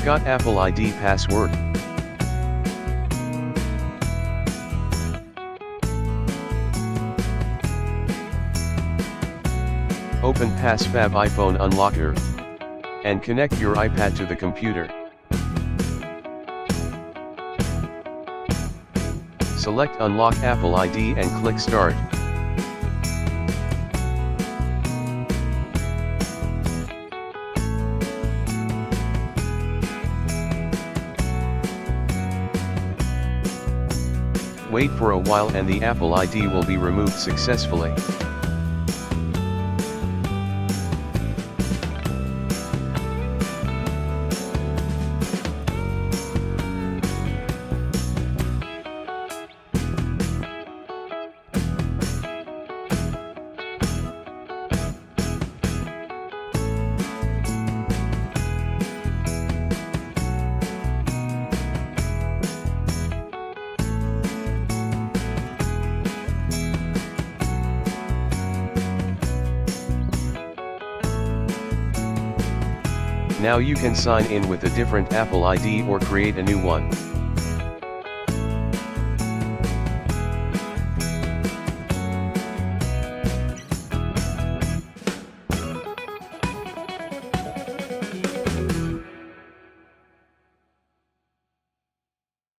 Forgot Apple ID password? Open PassFab iPhone Unlocker and connect your iPad to the computer. Select Unlock Apple ID and click Start. Wait for a while and the Apple ID will be removed successfully. Now you can sign in with a different Apple ID or create a new one.